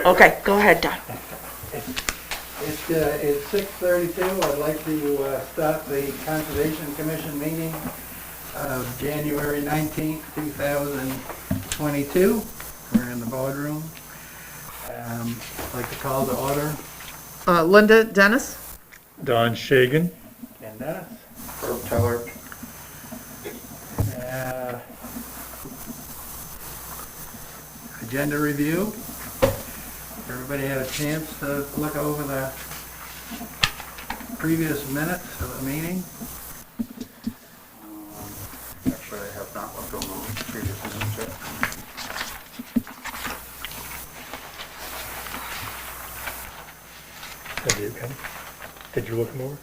Okay, go ahead, Don. It's 6:32. I'd like to start the Conservation Commission meeting of January 19th, 2022. We're in the boardroom. I'd like to call to order Linda Dennis? Don Shagan. Ken Dennis. Herb Teller. Agenda review. Everybody had a chance to look over the previous minutes of the meeting. Actually, I have not looked over the previous minutes yet. Have you, Ken? Did you look them over?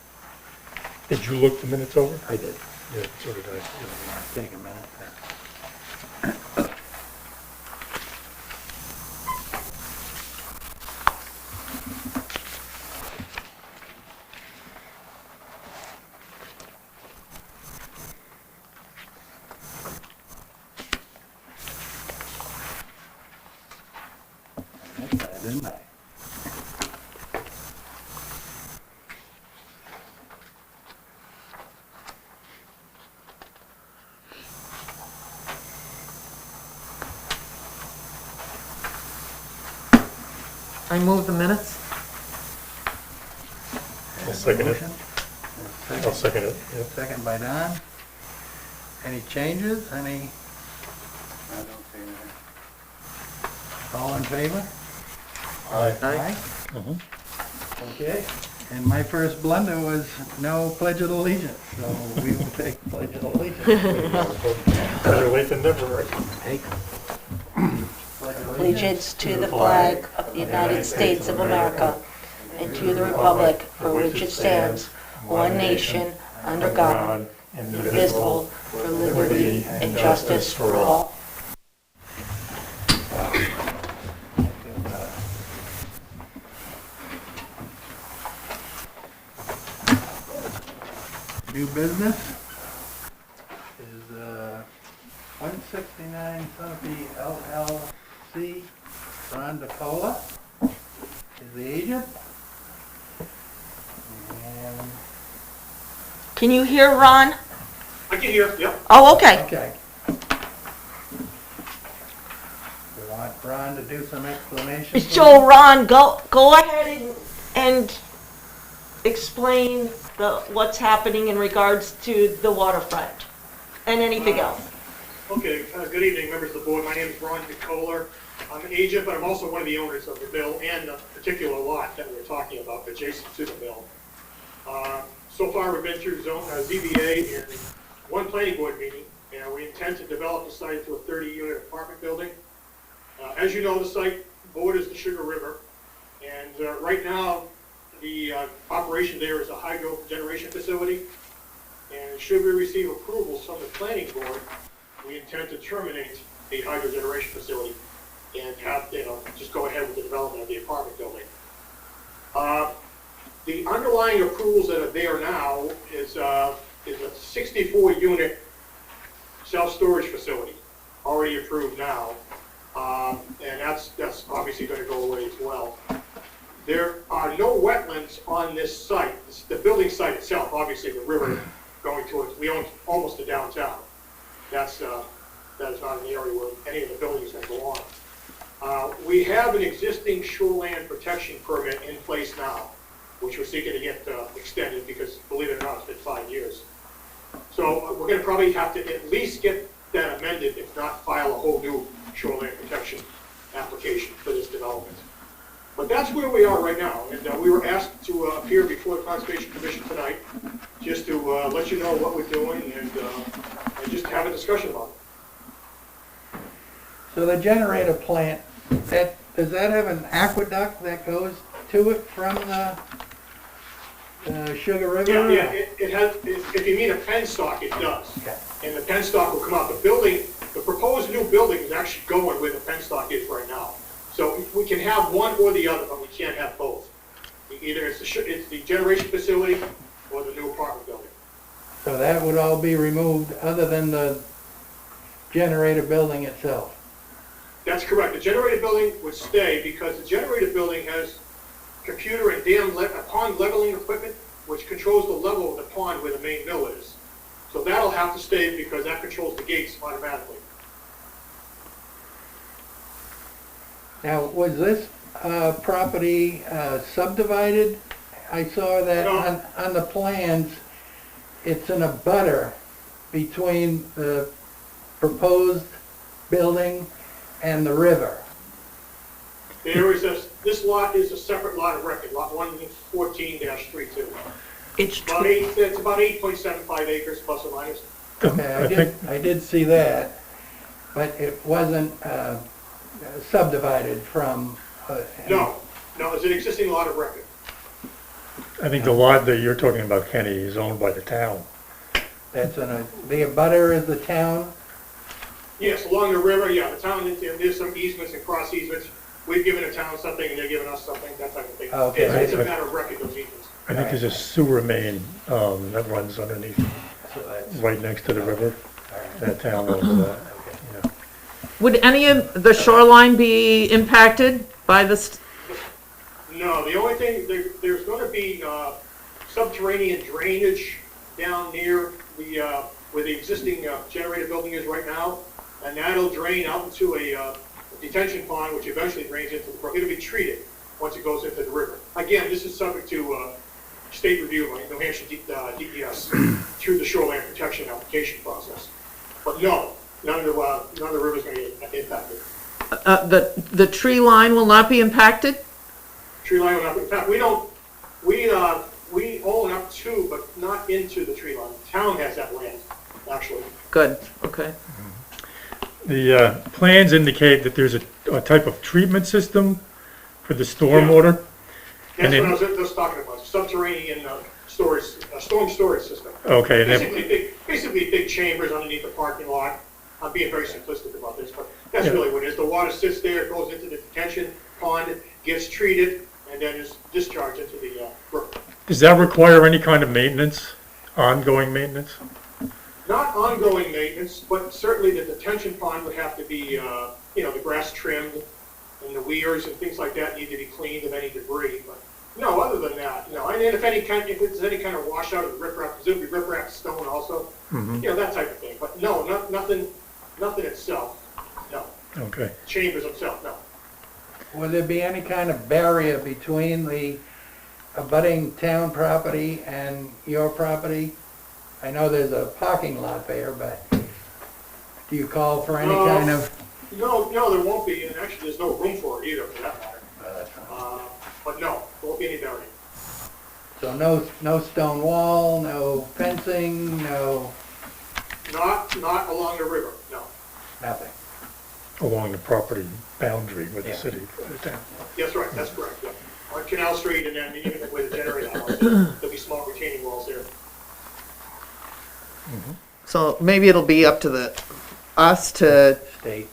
Did you look the minutes over? I did. Yeah, so did I. Take a minute. Didn't I? I move the minutes. I'll second it. Motion? I'll second it, yeah. Second by Don. Any changes? Any, I don't see anything. all in favor? Aye. Aye. Mhm. Okay. And my first blunder was no pledge of allegiance, so we will take pledge of allegiance. Better late than never, right? Take pledge of Allegiance to the flag of the United States of America and to the republic for which it stands, one nation, under God, indivisible, for liberty and justice for all. New business is 169 Sunapee LLC. Ron DeCola is the agent. And, Can you hear Ron? I can hear, yep. Oh, okay. okay. We want Ron to do some explanation. So Ron, go ahead and explain what's happening in regards to the waterfront and anything else. Okay, good evening, members of the board. My name is Ron DeCola. I'm an agent, but I'm also one of the owners of the mill and the particular lot that we're talking about adjacent to the mill. So far, we've been through ZBA and one planning board meeting, and we intend to develop the site into a 30-unit apartment building. As you know, the site borders the Sugar River, and right now, the operation there is a hydro generation facility, and should we receive approvals from the planning board, we intend to terminate the hydro generation facility and have, just go ahead with the development of the apartment building. The underlying approvals that are there now is a 64-unit self-storage facility, already approved now, and that's obviously going to go away as well. There are no wetlands on this site. The building site itself, obviously the river going towards, we own almost to downtown. That is not an area where any of the buildings will go on. We have an existing shoreland protection permit in place now, which we're seeking to get extended because, believe it or not, it's been 5 years. So we're going to probably have to at least get that amended, if not file a whole new shoreland protection application for this development. But that's where we are right now, and we were asked to appear before the Conservation Commission tonight, just to let you know what we're doing and just have a discussion about it. So the generator plant, does that have an aqueduct that goes to it from the Sugar River? Yeah, it has, if you mean a penstock, it does. Okay. And the penstock will come out. The proposed new building is actually going where the penstock is right now. So we can have one or the other, but we can't have both. Either it's the generation facility or the new apartment building. So that would all be removed, other than the generator building itself? That's correct. The generator building would stay because the generator building has computer and pond leveling equipment, which controls the level of the pond where the main mill is. So that'll have to stay because that controls the gates automatically. Now, was this property subdivided? I saw that No. on the plans, it's in a butter between the proposed building and the river. This lot is a separate lot of record, lot 114-32. It's It's about 8.75 acres plus or minus. Okay, I did see that, but it wasn't subdivided from. No, it's an existing lot of record. I think the lot that you're talking about, Kenny, is owned by the town. That's the abutter is the town? Yes, along the river, yeah, the town, there's some easements and cross easements. We've given the town something and they're giving us something, that type of thing. Okay. It's a matter of record, those easements. I think there's a sewer main that runs underneath, So that's, right next to the river. That town owns that. Yeah. Would any of the shoreline be impacted by this? No, the only thing, there's gonna be subterranean drainage down near where the existing generator building is right now, and that'll drain out into a detention pond, which eventually drains into the brook. It'll be treated once it goes into the river. Again, this is subject to state review by New Hampshire DES through the shoreline protection application process. But no, none of the river's gonna get impacted. The tree line will not be impacted? Tree line will not, in fact, we own up to, but not into the tree line. The town has that land, actually. Good, okay. The plans indicate that there's a type of treatment system for the stormwater. That's And what I then- was just talking about, subterranean storage, storm storage system. Okay, and then, Basically big chambers underneath the parking lot. I'm being very simplistic about this, but that's Yeah. really what it is. The water sits there, goes into the detention pond, gets treated, and then is discharged into the brook. does that require any kind of maintenance, ongoing maintenance? Not ongoing maintenance, but certainly the detention pond would have to be, the grass trimmed, and the weirs and things like that need to be cleaned of any debris, but no, other than that, no. And then if there's any kind of washout of the riprap, presumably riprap stone also, that type of thing. But no, nothing itself, no. Okay. Chambers themselves, no. will there be any kind of barrier between the abutting town property and your property? I know there's a parking lot there, but do you call for any No. kind of? No, there won't be, and actually there's no room for it either, for that matter. But no, there won't be any barrier. So no stone wall, no fencing, no, Not along the river, no. nothing? Along the property boundary with the Yeah. city, the town. Yes, right, that's correct, yeah. On Canal Street and then even where the generator house, there'll be small retaining walls there. So maybe it'll be up to us to State.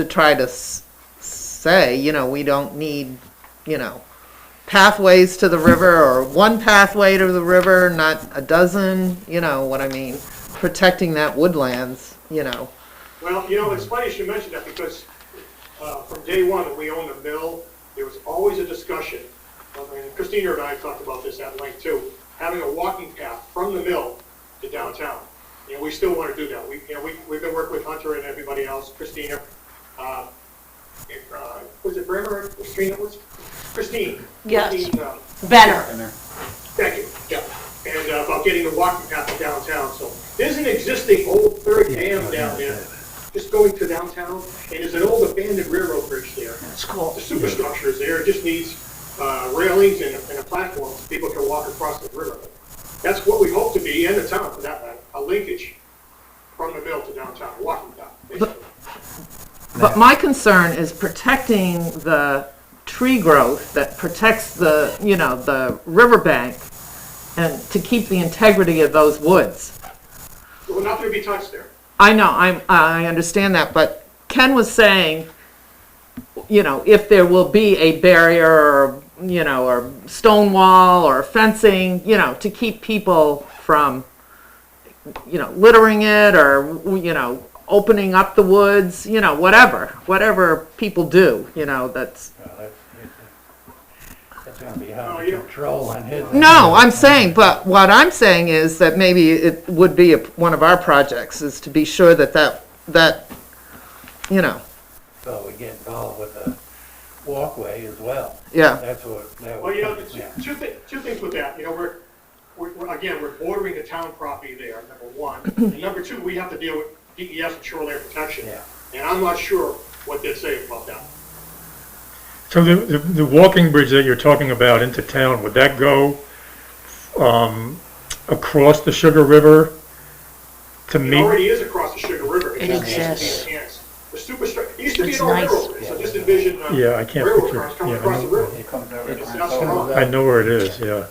try to say, we don't need, pathways to the river or one pathway to the river, not a dozen, what I mean, protecting that woodlands, Well, it's funny you should mention that because from day one when we owned the mill, there was always a discussion, and Christina and I talked about this at length too, having a walking path from the mill to downtown. We still want to do that. We've been working with Hunter and everybody else, Christina. Was it Bremer? Christina? Christine. Yes. Christine, better. Thank you, yeah. And about getting the walking path to downtown. So there's an existing old third dam down there, just going to downtown, and there's an old abandoned railroad bridge there. That's cool. The superstructure is there, it just needs railings and a platform so people can walk across the river. That's what we hope to be, and the town for that matter, a linkage from the mill to downtown, a walking path, basically. But my concern is protecting the tree growth that protects the riverbank and to keep the integrity of those woods. Well, nothing to be touched there. I know, I understand that, but Ken was saying, if there will be a barrier or, or stone wall or fencing, to keep people from, littering it or, opening up the woods, you know, whatever people do, you know, that's, That's gonna be out Oh, of yeah. control on his. no, I'm saying, but what I'm saying is that maybe it would be one of our projects, is to be sure that, you know, So we get involved with the walkway as well. yeah, That's what, that Well, would, you know, yeah. two things with that, you know, we're bordering the town property there, number one. And number two, we have to deal with DES and shoreline protection. Yeah. And I'm not sure what they'd say about that. So the walking bridge that you're talking about into town, would that go across the Sugar River to It meet? already is across the Sugar River. It just needs to be exists. enhanced. The superstructure, it used to be It's an old nice. railroad, so just envision Yeah, I can't railroad picture cars it. coming Yeah, I across the know. river. It comes out. It's It not comes wrong. out. I know where it is, yeah.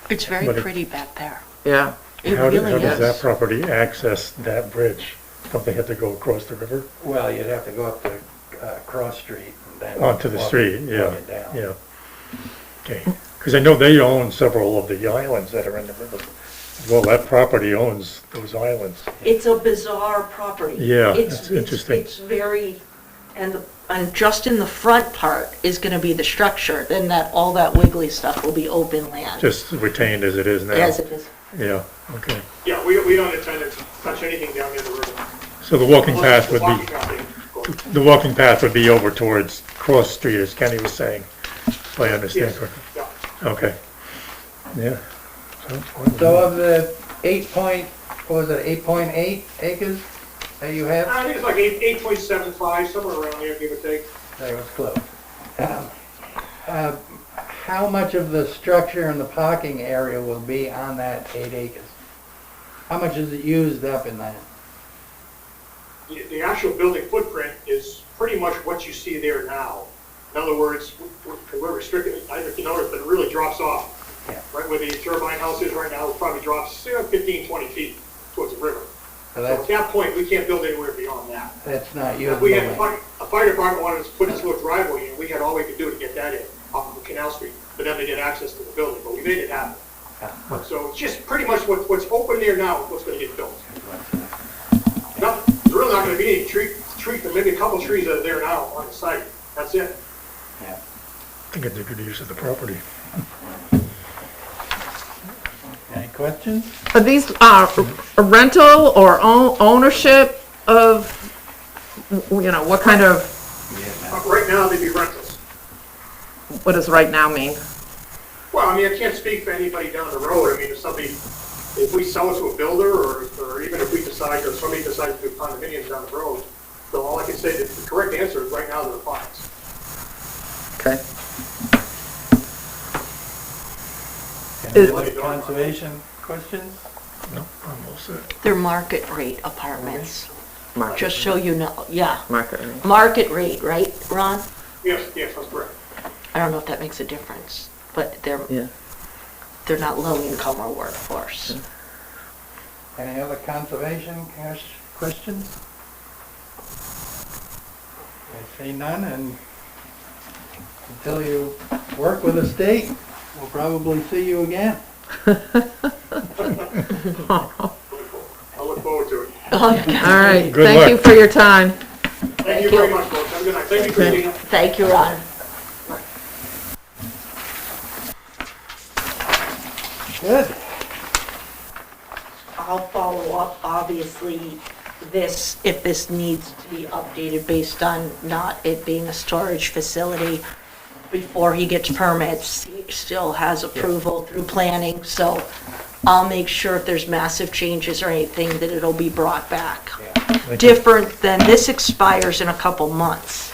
It's very But it- pretty back there. yeah. It How really does that is. property access that bridge? Don't they have to go across the river? Well, you'd have to go up to Cross Street and then. Onto the walk street, it- yeah, walk it down. yeah. Okay, because I know they own several of the islands that are in the river. Well, that property owns those islands. It's a bizarre property. Yeah, It's- that's interesting. It's very, and just in the front part is gonna be the structure, then all that wiggly stuff will be open land, Just retained as it is now. as it is. Yeah, okay. Yeah, we don't intend to touch anything down near the river. So the walking Unless path the would be, walking path thing goes. the walking path would be over towards Cross Street, as Kenny was saying, if I understand Yes, correctly. yeah. Okay, yeah. So of the 8.8 acres that you have? I think it's like 8.75, somewhere around there, give or take. That was close. How much of the structure and the parking area will be on that 8 acres? How much is it used up in that? The actual building footprint is pretty much what you see there now. In other words, we're restricted, I don't know if you noticed, but it really drops off. Yeah. Right where the turbine house is right now, it probably drops 15, 20 feet towards the river. So So at that point, we can't build anywhere beyond that. that's not If usable we had, land. a fire department wanted to put this little driveway in, we had all we could do to get that in, off of Canal Street, for them to get access to the building, but we made it happen. So it's just pretty much what's open there now, is what's gonna get built. There's really not gonna be any tree, maybe a couple trees that are there now on the site, that's it. I think it's a good use of the property. Any questions? Are these, a rental or ownership of, you know, what kind of, Right now, they'd be rentals. what does right now mean? Well, I mean, I can't speak for anybody down the road, I mean, if we sell it to a builder, or even if we decide, or somebody decides to do condominiums down the road, so all I can say, that the correct answer is right now, they're fines. Okay. Any other conservation questions? No, I'm all set. They're market rate apartments, Market, just so you know, yeah. market. Market rate, right, Ron? Yes, that's correct. I don't know if that makes a difference, but Yeah. they're not low income or workforce. Any other conservation questions? I see none, and until you work with the state, we'll probably see you again. I look forward to it. All right, Good thank you luck. for your time. Thank you very much, folks, have a good night, thank you, Christina. Thank you, Ron. Good. I'll follow up, obviously, if this needs to be updated based on not it being a storage facility before he gets permits. He still has approval through planning, so I'll make sure if there's massive changes or anything that it'll be brought back. Different than, this expires in a couple months.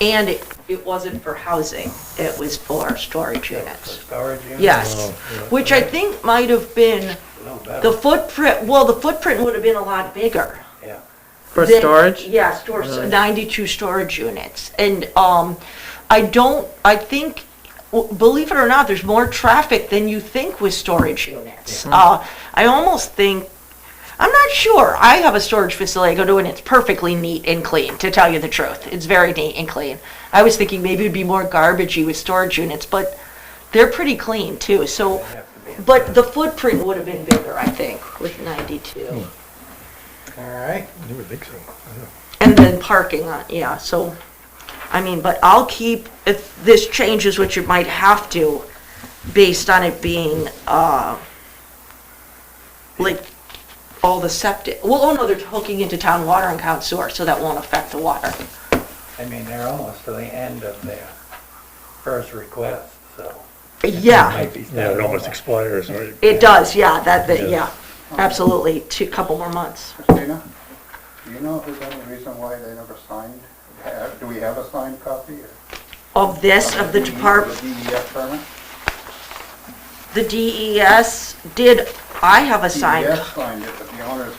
And it wasn't for housing, it was for storage units. Storage unit? Yes, Oh, yeah. which I think might have been A little better. the footprint, well, the footprint would have been a lot bigger. Yeah. For than- storage? Yeah, Really? 92 storage units. And I think, believe it or not, there's more traffic than you think with storage units. I almost think, I'm not sure. I have a storage facility I go to and it's perfectly neat and clean, to tell you the truth. It's very neat and clean. I was thinking maybe it'd be more garbagey with storage units, but they're pretty clean too. So, but the footprint would have been bigger, I think, with 92. All right. You would think so. I don't know. And then parking lot, yeah, so, I mean, but I'll keep, if this changes, which it might have to, based on it being, like, all the septic, well, oh no, they're hooking into town water and town sewer, so that won't affect the water. I mean, they're almost to the end of their first request, so. Yeah, Might be Yeah, it almost expires, right? it does, yeah, Yeah. yeah, absolutely, couple more months. Christina, do you know if there's any reason why they never signed? Do we have a signed copy? Of this, of the department, The DEF permit? the DES did, I have a signed, DEF signed it, but the owners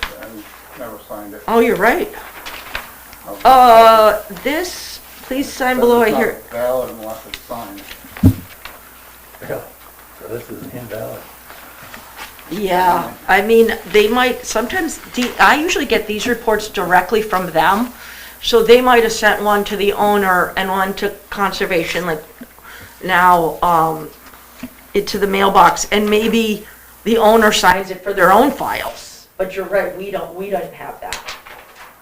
never signed it. oh, you're right. This, please sign below, I hear. It's not valid unless it's signed. Really? So this is invalid. Yeah, I mean, they might, sometimes, I usually get these reports directly from them, so they might have sent one to the owner and one to conservation, like, now, to the mailbox, and maybe the owner signs it for their own files. But you're right, we don't have that.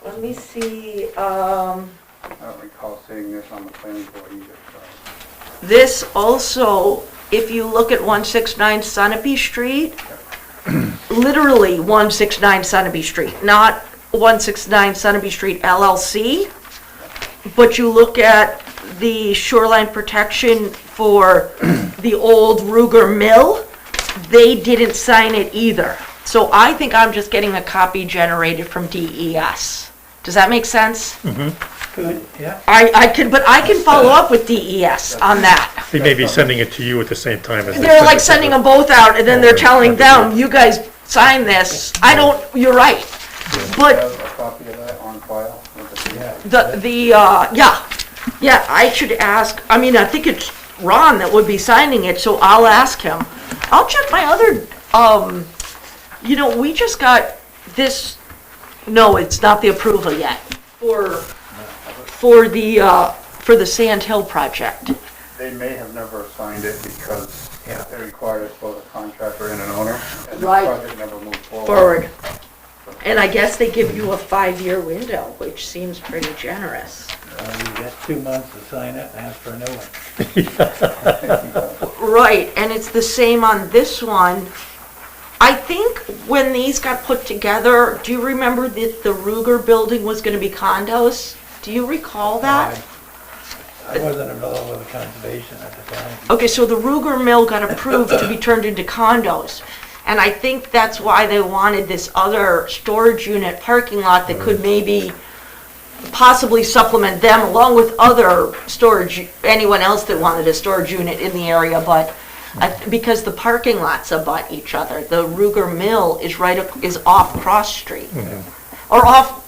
Let me see, I don't recall seeing this on the planning board either, so. this also, if you look at 169 Sunapee Street, literally 169 Sunapee Street, not 169 Sunapee Street LLC, but you look at the shoreline protection for the old Ruger Mill, they didn't sign it either. So I think I'm just getting a copy generated from DES. Does that make sense? Good, yeah. I can follow up with DES on that. They may be sending it to you at the same time as they They're send like it to sending the- them both out, and then they're telling them, you guys sign this. I don't, you're right. But Have a copy of that on file with the yeah, I should ask, I mean, I think it's Ron that would be signing it, so I'll ask him. I'll check my other, we just got this, no, it's not the approval yet, for the Sand Hill project. They may have never signed it because Yeah. it requires both a contractor and an owner, and the Right. project never moved Forward. And I guess they give you a 5-year window, which seems pretty generous. You got 2 months to sign it and ask for a new one. Right, and it's the same on this one. I think when these got put together, do you remember that the Ruger building was gonna be condos? Do you recall that? I wasn't involved with the conservation at the time. Okay, so the Ruger Mill got approved to be turned into condos. And I think that's why they wanted this other storage unit parking lot that could maybe possibly supplement them along with other storage, anyone else that wanted a storage unit in the area, but because the parking lots abut each other. The Ruger Mill is off Cross Street. Or off,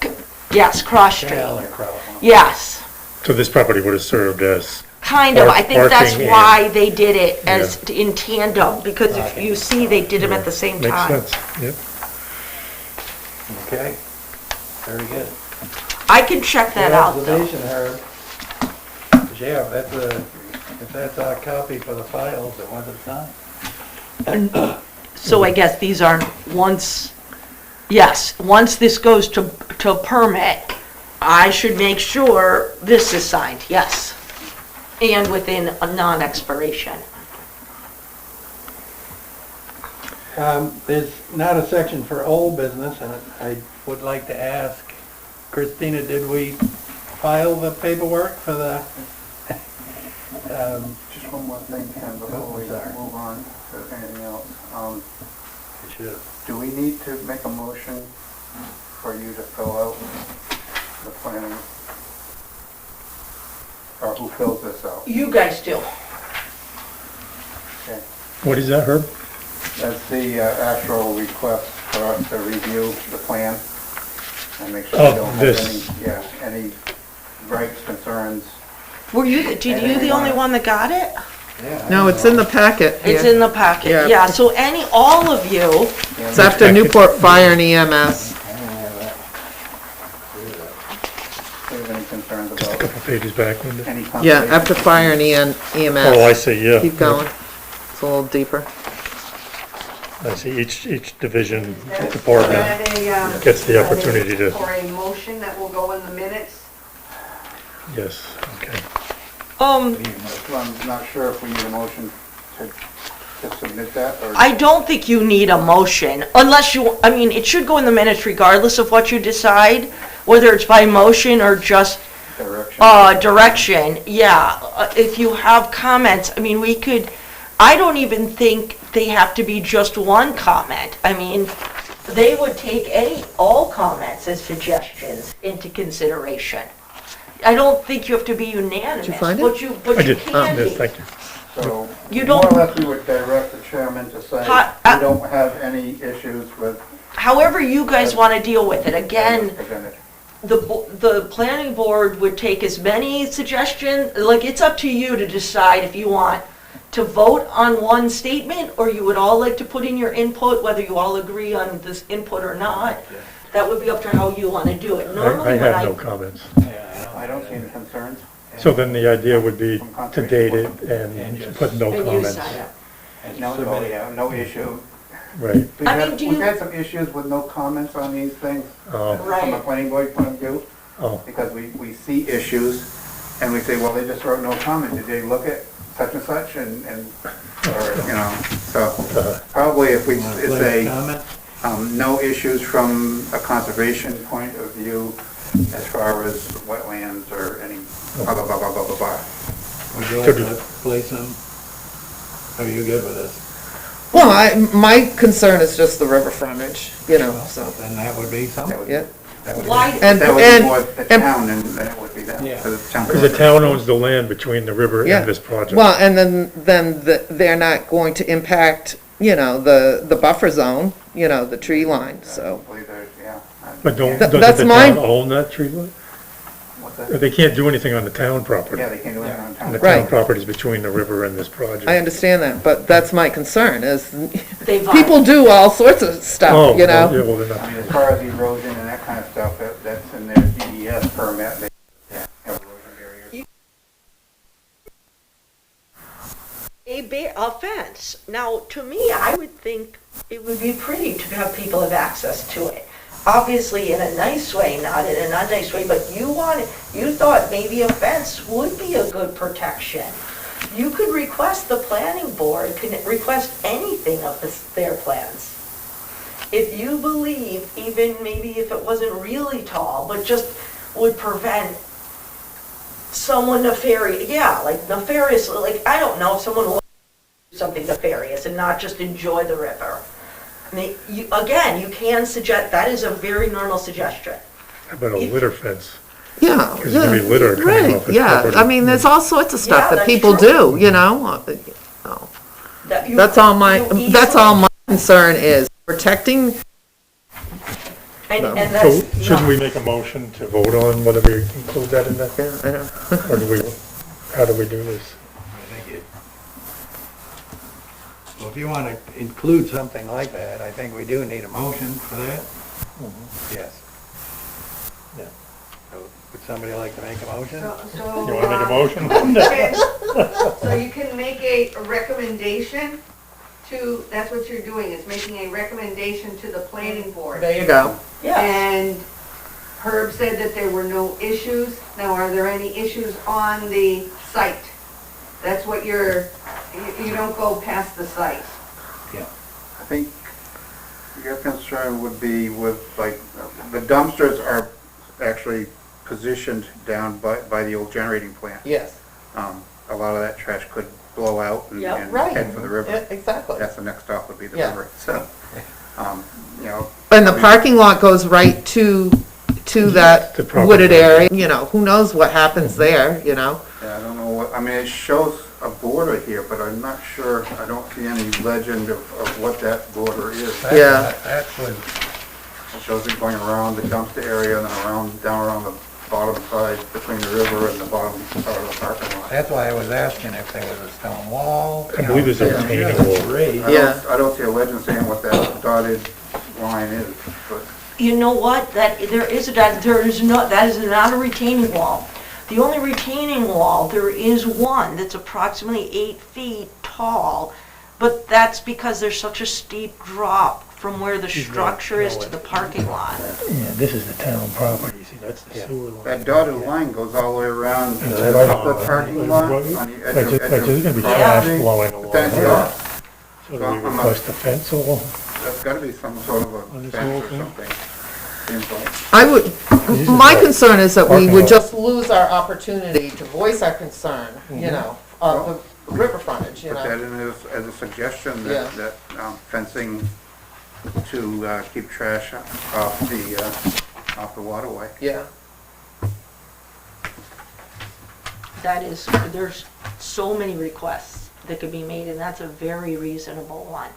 yes, Cross Street. Cal and Crow. Yes. So this property would have served as, Kind of, I think that's Parking why they did it as in tandem, because if you see, they did them at the same makes time. sense, yep. Okay, very good. I can check that Good out, though. observation, Herb. Yeah, if that's our copy for the files, it wasn't signed. So I guess these aren't, once this goes to permit, I should make sure this is signed, yes. And within a non-expiration. There's not a section for old business, and I would like to ask, Christina, did we file the paperwork for the, Just one more thing, Ken, before we sorry. move on to anything else. it should have- Do we need to make a motion for you to fill out the planning? Or who fills this out? You guys do. Okay. What is that, Herb? That's the actual request for us to review the plan and make sure Oh, we don't this. have any gripes, concerns. Were you the only one that got it? Yeah. No, it's in the packet It's here. in the packet, Yeah. yeah, so all of you, It's after Newport Fire and EMS. I don't have that. Do you have any concerns Just a about couple pages back, Linda. any Yeah, conservation? after fire and Oh, I EMS. see, yeah. Keep going. It's a little deeper. I see each division, department gets the opportunity to, For a motion that will go in the minutes. yes, okay. I'm not sure if we need a motion to submit that, or I don't think you need a motion, unless you, I mean, it should go in the minutes regardless of what you decide, whether it's by motion or just direction. direction, yeah. If you have comments, I mean, we could, I don't even think they have to be just one comment. I mean, they would take all comments as suggestions into consideration. I don't think you have to be unanimous. Did you find it? But I you did, can yes, be. thank you. So, You more don't- or less, we would direct the chairman to say, Hi- we don't have any issues with However you guys want to deal with it. Again, presented. the planning board would take as many suggestions, like, it's up to you to decide if you want to vote on one statement, or you would all like to put in your input, whether you all agree on this input or not. That would be up to how you want to do it. I Normally, when have no comments. I don't see any concerns. So then the idea would be to date it and put no and you comments. sign it. No issue. Right. I mean, do We've you- had some issues with no comments on these things Oh, from a Right. planning board point of view, oh, because we see issues and we say, well, they just wrote no comment. Did they look at such and such and, or, you know, so probably if we say, no issues from a conservation point of view as far as wetlands or any blah, blah, blah, blah, blah, blah, blah. Would you Could like be. to place them? Are you good with this? Well, my concern is just the river frontage, so, Then that would be something. yeah. That would be- Why- And- That would and- be more the and- town and then it would be that. Yeah. Because the town. because the town owns the land between the river Yeah. and this project. Well, and then they're not going to impact, the buffer zone, the tree line, so. Hopefully there's, yeah. But Th- doesn't that's the mine. town own that tree line? What's that? They can't do anything on the town property. Yeah, they can do it on And town. the Right. town property is between the river and this project. I understand that, but that's my concern, is They people do all sorts of Oh, stuff, well, yeah, well, they're I mean, not, as far as erosion and that kind of stuff, that's in their DES permit. They have erosion barriers. A fence. Now, to me, I would think it would be pretty to have people have access to it. Obviously, in a nice way, not in an unnice way, but you thought maybe a fence would be a good protection. You could request, the planning board can request anything of their plans. If you believe, even maybe if it wasn't really tall, but just would prevent someone nefarious, like, I don't know, if someone will do something nefarious and not just enjoy the river. I mean, you can suggest, that is a very normal suggestion. how about a litter fence? yeah. Because there's gonna be litter coming Right, off the yeah, property. I mean, there's all sorts of Yeah, stuff that that's people true. do, That's all my concern is, protecting, And No. and So that's, shouldn't we make a motion to vote on whether we include that in that? I know. Or do we, how do we do this? I think it. Well, if you want to include something like that, I think we do need a motion for that. Yes. Yeah. So, would somebody like to make a motion? So, You wanna make a motion? So you can make a recommendation to, that's what you're doing, is making a recommendation to the planning board. There you go. yeah, And Herb said that there were no issues. Now, are there any issues on the site? That's what you don't go past the site. I think your concern would be with, like, the dumpsters are actually positioned down by the old generating plant. Yes, A lot of that trash could blow out and Yeah, and right. head for the river. exactly. That's the next stop would be the Yeah. river, so, And the parking lot goes right to that The property. wooded area, who knows what happens there, Yeah, I don't know what, I mean, it shows a border here, but I'm not sure, I don't see any legend of what that border is. Yeah. That's what, It shows it going around the dumpster area and then down around the bottom side between the river and the bottom part of the parking lot. that's why I was asking if there was a stone wall. I believe there's a retaining wall. Yeah. I don't see a legend saying what that dotted line is, but you know what, that is not, that is not a retaining wall. The only retaining wall, there is one that's approximately 8 feet tall But that's because there's such a steep drop from where the structure is to the parking lot. Yeah, this is the town property, see, that's the sewer line. That dotted line goes all the way around to Yeah, the upper parking lot on the edge There's of gonna be the trash property. blowing But along then it's there. off. So do we request a fence or? That's gotta be some sort of a On this fence whole or thing? something. Seems like. I would, This is my the concern is that we parking would lot. just lose our opportunity to voice our concern, you know, of the river frontage, you Put that know? in as a suggestion Yeah. that fencing to keep trash off the waterway. Yeah. That is, there's so many requests that could be made, and that's a very reasonable one.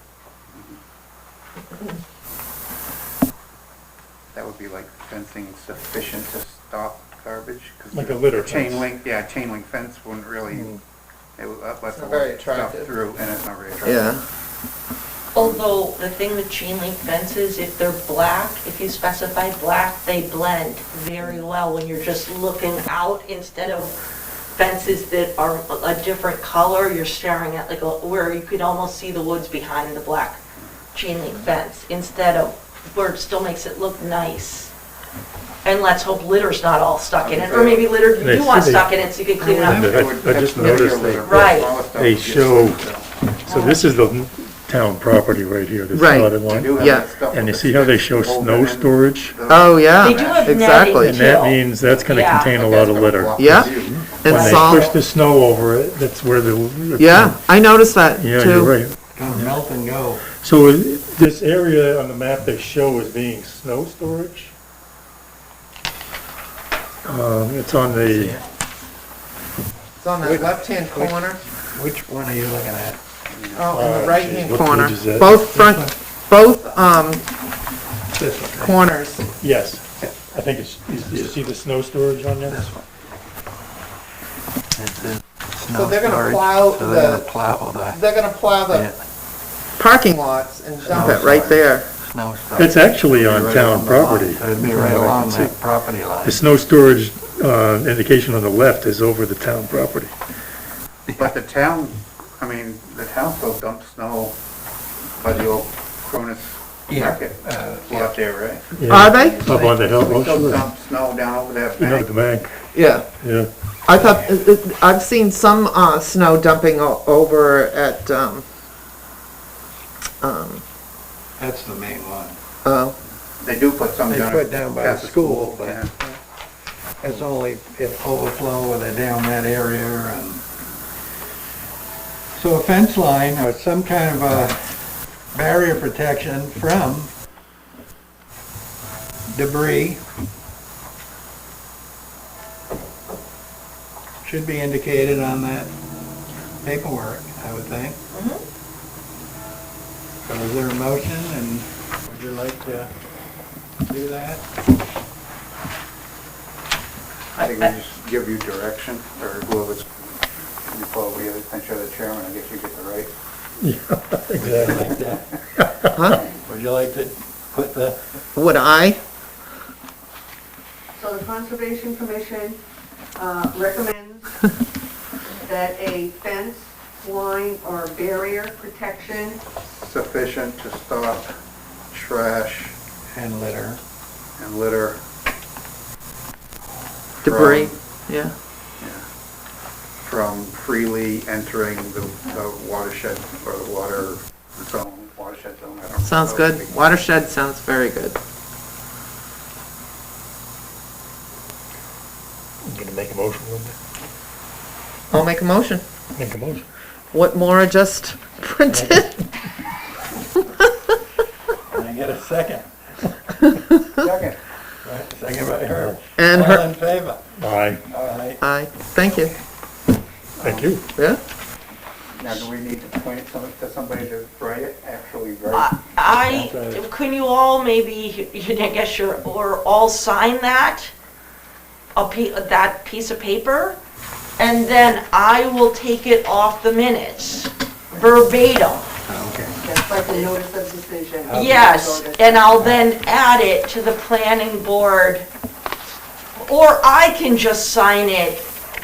That would be like fencing sufficient to stop garbage. 'cause Like a litter chain fence. link, yeah, chain link fence wouldn't really, it would let It's the not very water stuff attractive. through, and it's not very attractive. Yeah. Although, the thing with chain link fences, if they're black, if you specify black, they blend very well when you're just looking out instead of fences that are a different color, you're staring at where you could almost see the woods behind the black chain link fence, instead of where it still makes it look nice. And let's hope litter's not all stuck in it, or maybe litter you do want stuck in it so you can clean it up. I just noticed Right. they show, so this is the town property right here, this Right. dotted You line. do have Yeah. that stuff And you with see the how they sticks show holding snow in storage? the- Oh, yeah. They do have Exactly. netting. And that Too. means that's gonna Yeah. contain a But lot that's of gonna litter. block Yeah. the view. And When they salt. push the snow over it, that's where the. Yeah, I noticed that Yeah, too. you're right. Gonna melt and go. So this area on the map they show as being snow storage? It's on the, It's on the left-hand corner, Which one are you looking at? oh, in the right-hand what corner. page is that? Both front, both, This one. corners. yes, I think it's, you see the snow storage on there? So they're gonna plow they're gonna plow the parking lots and dump it right there. It's actually on town property. It'd be right along that property line. The snow storage indication on the left is over the town property. But the town still dumps snow by the old Cronus Market lot there, right? Yeah, Are they? Up on the hill, We oh, still sure. dump snow down over that You know, bank. the bank, Yeah. yeah. I thought, I've seen some, snow dumping over at, That's the main one. oh, They do put some They down. put down by the past school, but yeah. it's only, it overflow when they're down that area and. So a fence line or some kind of a barrier protection from debris should be indicated on that paperwork, I would think. So is there a motion, and would you like to do that? I think we just give you direction, or whoever's, you probably, I'm sure the chairman, I guess you get the right. Exactly. huh? Would you like to put the, Would I? So the Conservation Commission recommends that a fence, line, or barrier protection Sufficient to stop trash and litter? and litter. Debris, yeah. From freely entering the watershed or the watershed zone, I don't know. Sounds good. Watershed sounds very good. You gonna make a motion, Linda? I'll make a motion. Make a motion. What Maura just printed. Can I get a second? Second. Right, second by her. And All her, in favor? Aye, All right. aye, thank you. thank you. Yeah? Now, do we need to point it to somebody to write it, actually write? Can you all maybe, I guess or all sign that? That piece of paper? And then I will take it off the minutes, verbatim. that's like a notice of decision. Yes, and I'll then add it to the planning board. Or I can just sign it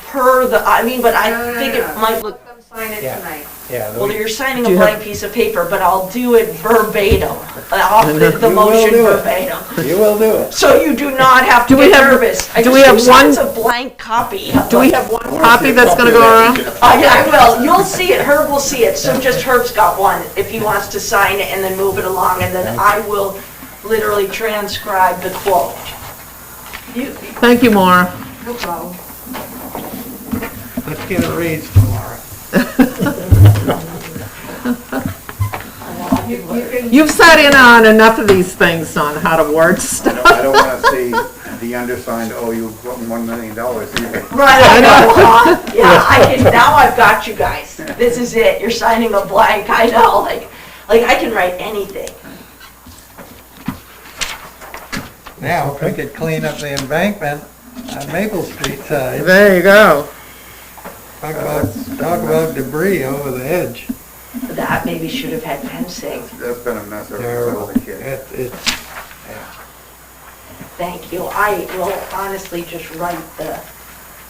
per but I think it might look, Let them Sign it Yeah. tonight. Yeah. Well, you're signing Do a you have- blank piece of paper, but I'll do it verbatim. I'll the You will motion do it. verbatim. You will do it. So you do not have to Do we get have- nervous. do we have one- It's a blank copy. Do we have one copy that's gonna go around? I will. You'll see it. Herb will see it. So just Herb's got one if he wants to sign it and then move it along, and then I will literally transcribe the quote. You, Thank you, Maura. No problem. Let's get a raise tomorrow. You can, You've sat in on enough of these things on how to word stuff. I don't wanna see the undersigned owe you $1 million either. right, I know, huh? Yeah, I can, now I've got you guys. This is it. You're signing a blank. I know, like I can write anything. Now, if we could clean up the embankment on Maple Street side, There you go. talk about debris over the edge. That maybe should have had fencing. That's been a mess ever since I Terrible. was a kid. It's, Thank you. I will honestly just write the,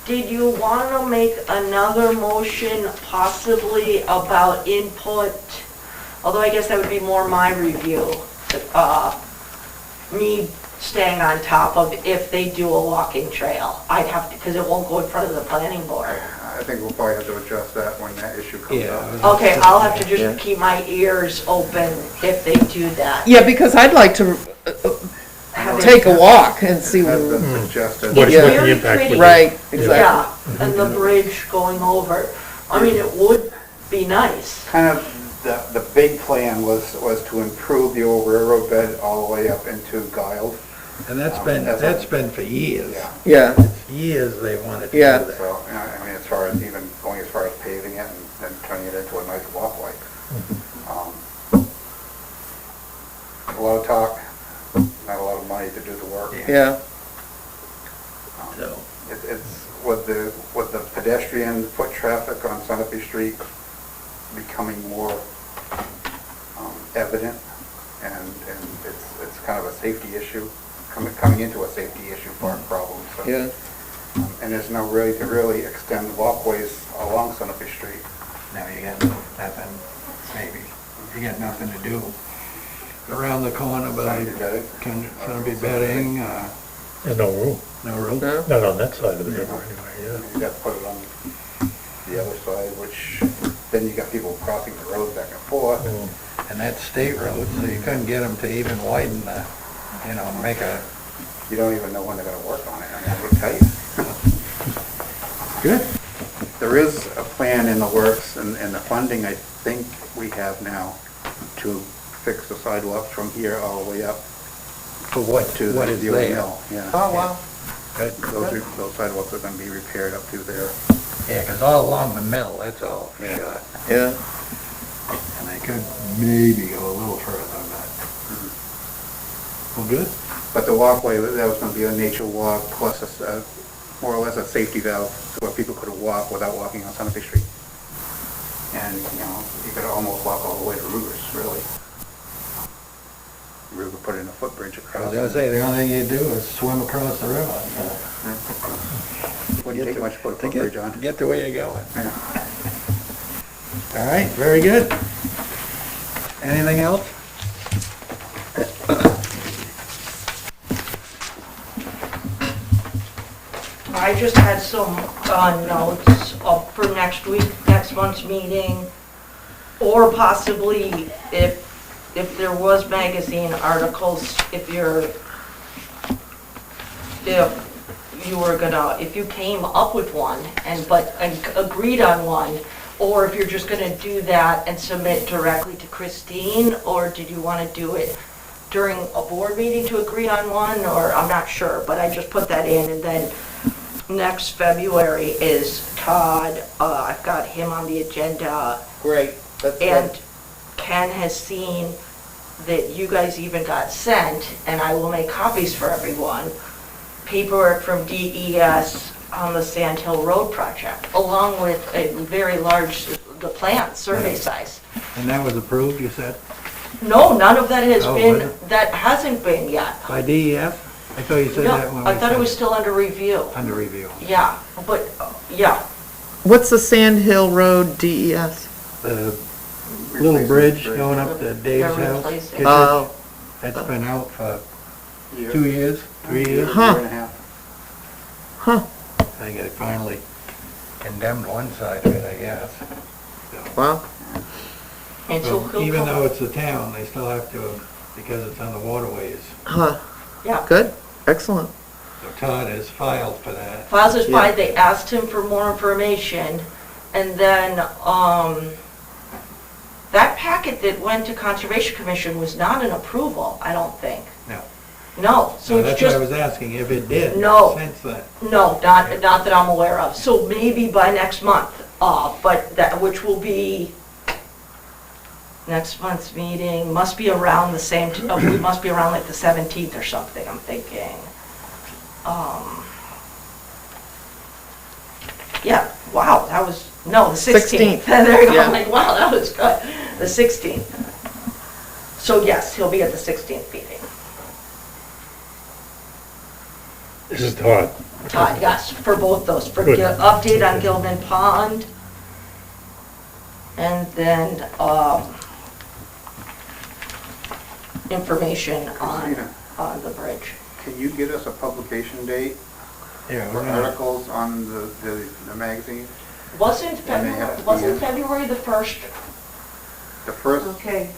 did you want to make another motion possibly about input? Although I guess that would be more my review. Me staying on top of if they do a walking trail. I'd have to, because it won't go in front of the planning board. I think we'll probably have to adjust that when that issue comes Yeah. up. Okay, I'll have to just keep my ears open if they do that. Yeah, because I'd like to Have it- take a walk and see, Has been suggested. What Yeah. what the Very impact would be. right, Yeah, exactly. and the bridge going over. I mean, it would be nice. Kind of, the big plan was to improve the old railroad bed all the way up into Guild. and that's been for years. Yeah. Yeah, Years they wanted to Yeah. do that. So, I mean, as far as even going as far as paving it and turning it into a nice walkway. A lot of talk, not a lot of money to do the work. yeah, So, It's with the pedestrian foot traffic on Sunapee Street becoming more evident, and it's kind of a safety issue, coming into a safety issue problem, so. yeah. And there's no way to really extend walkways along Sunapee Street. now you got nothing, maybe, you got nothing to do. Around the corner, but Sunapee bedding. gonna be bedding, There's no room, no room. No? not on that side of the river anyway, yeah. You got to put it on the other side, which, then you got people crossing the road back and forth. And that's state road, so you couldn't get them to even widen the, make a, You don't even know when they're gonna work on it, I mean, I will tell you. good. There is a plan in the works, and the funding, I think we have now, to fix the sidewalks from here all the way up For what, to what the is old there? mill. Yeah. Oh, wow. Good. Those sidewalks are gonna be repaired up through there. Yeah, 'cause all along the mill, that's all Yeah. shot. Yeah, And they could maybe go a little further, but. Well, good. But the walkway, that was gonna be a nature walk plus more or less a safety valve, so where people could walk without walking on Sunapee Street. And, you could almost walk all the way to Rugers, really. Ruger put in a footbridge I across. was gonna say, the only thing you do is swim across the river. Wouldn't take much to put a To footbridge on. get to where you're going. Yeah. All right, very good. Anything else? I just had some notes up for next week, next month's meeting, or possibly if there was magazine articles, if you were gonna, if you came up with one and agreed on one, or if you're just gonna do that and submit directly to Christine, or did you wanna do it during a board meeting to agree on one, or I'm not sure, but I just put that in, and then next February is Todd, I've got him on the agenda, great. That's and good. Ken has seen that you guys even got sent, and I will make copies for everyone, paperwork from DES on the Sand Hill Road project, along with a very large, the plan, survey size. And that was approved, you said, No, none of that has Oh, was been, it? that hasn't been yet. by DEF? I thought you said that when No, we I thought it said was still under review. under review. Yeah, but, yeah, What's the Sand Hill Road DES? The little bridge going up to Dave's They're house. replacing. Kittredge, Oh, That's been out for Year. 2 years, 3 years. Huh. Year and a half. huh, I got finally condemned one side of it, I guess. wow, And so So he'll even come- though it's a town, they still have to, because it's on the waterways. huh, Yeah. good, excellent. So Todd has filed for that. Files is fine, they asked him for more information, and then, that packet that went to Conservation Commission was not an approval, I don't think. No. No, so So it's that's what I just, was asking, if it did. No. Since then. no, not that I'm aware of, so maybe by next month, but that, which will be, next month's meeting, must be around the same, we must be around like the 17th or something, I'm thinking. Yeah, wow, that was, no, the 16th. 16th, There you go, yeah. I'm like, wow, that was good, the 16th. So yes, he'll be at the 16th meeting. This is Todd. Todd, yes, for both those, for Good. update on Gilman Pond, and then, information Christina. on the bridge. Can you get us a publication date Yeah, for we're gonna, articles on the magazine? Wasn't When they have February, to be wasn't in. February the 1st? The first, Okay,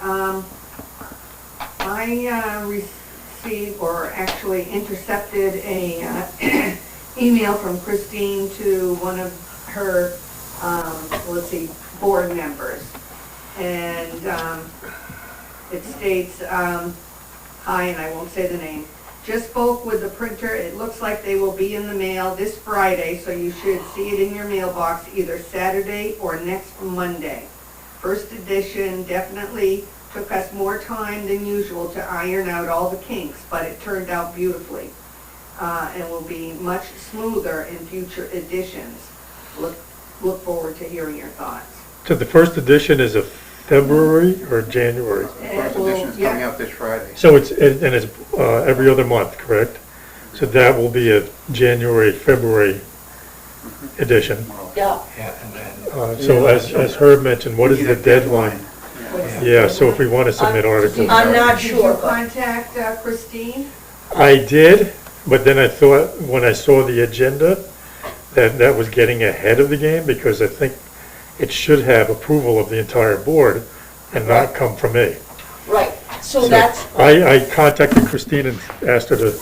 I received, or actually intercepted a email from Christine to one of her, let's see, board members. And it states, hi, and I won't say the name. Just spoke with the printer. It looks like they will be in the mail this Friday, so you should see it in your mailbox either Saturday or next Monday. First edition definitely took us more time than usual to iron out all the kinks, but it turned out beautifully. And will be much smoother in future editions. Look forward to hearing your thoughts. So the first edition is a February or January? the first edition is coming out this Friday. So it's every other month, correct? So that will be a January, February edition. Yeah. yeah, and then, So as Herb mentioned, what is We the need a deadline? Yeah, so if we want to submit articles. I'm not Did you sure, but contact Christine? I did, but then I thought, when I saw the agenda, that was getting ahead of the game, because I think it should have approval of the entire board and not come from me. right, so So that's, I contacted Christine and asked her to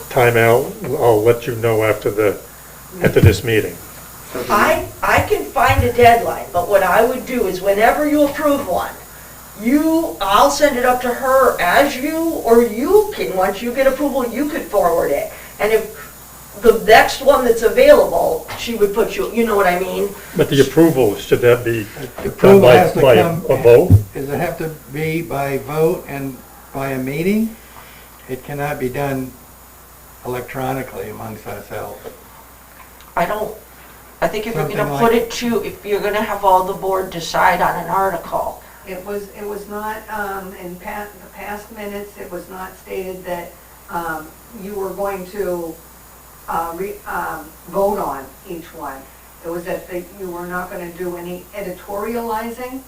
time out. I'll let you know after this meeting. So do I can find a deadline, but what I would do is whenever you approve one, I'll send it up to her as you, or you can, once you get approval, you could forward it. And if the next one that's available, she would put you know what I mean? But the approval, should that be the done approval has to by come. a vote? Does it have to be by vote and by a meeting? It cannot be done electronically amongst ourselves. I think if you're gonna Something put like- it to, if you're gonna have all the board decide on an article, It was not, in the past minutes, it was not stated that you were going to vote on each one. It was that you were not going to do any editorializing.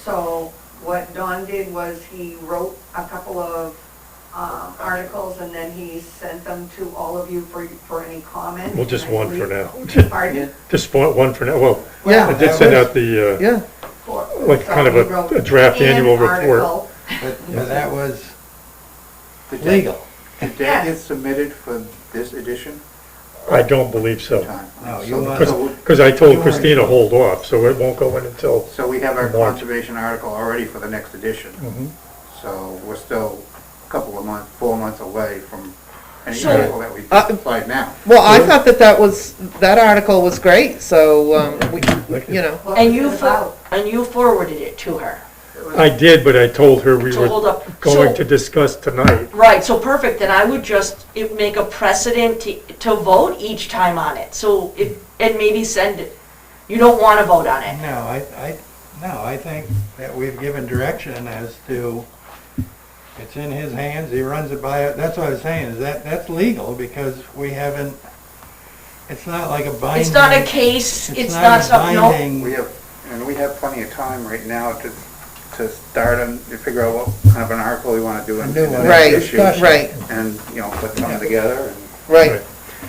So what Don did was he wrote a couple of articles, and then he sent them to all of you for any comment. Well, just one for now. Pardon? Just one for now. Well, Yeah. I did send out the, Yeah, like kind of So he wrote a draft an annual report. article. But that was Did that- legal. Did that get submitted for this edition? I don't believe so. Time. No, you So- want- so- Because I told Christina to hold off, so it won't go in until, So we have our March. conservation article already for the next edition. Mhm. So we're still a couple of months, 4 months away from any So- article that we applied now. well, I thought that article was great, so, you know, What and was you, it about? and you forwarded it to her. I did, but I told her we To were hold up. going So- to discuss tonight. Right, so perfect, then I would just make a precedent to vote each time on it, so and maybe send it, you don't want to vote on it. No, I think that we've given direction as to, it's in his hands, he runs it by, that's what I was saying, is that's legal, because we haven't It's not like a binding. It's not a case, it's not a something, no. binding- We have plenty of time right now to start and to figure out what kind of an article we want to do in A new the one. Right, next issue. right, And, put something together and. right.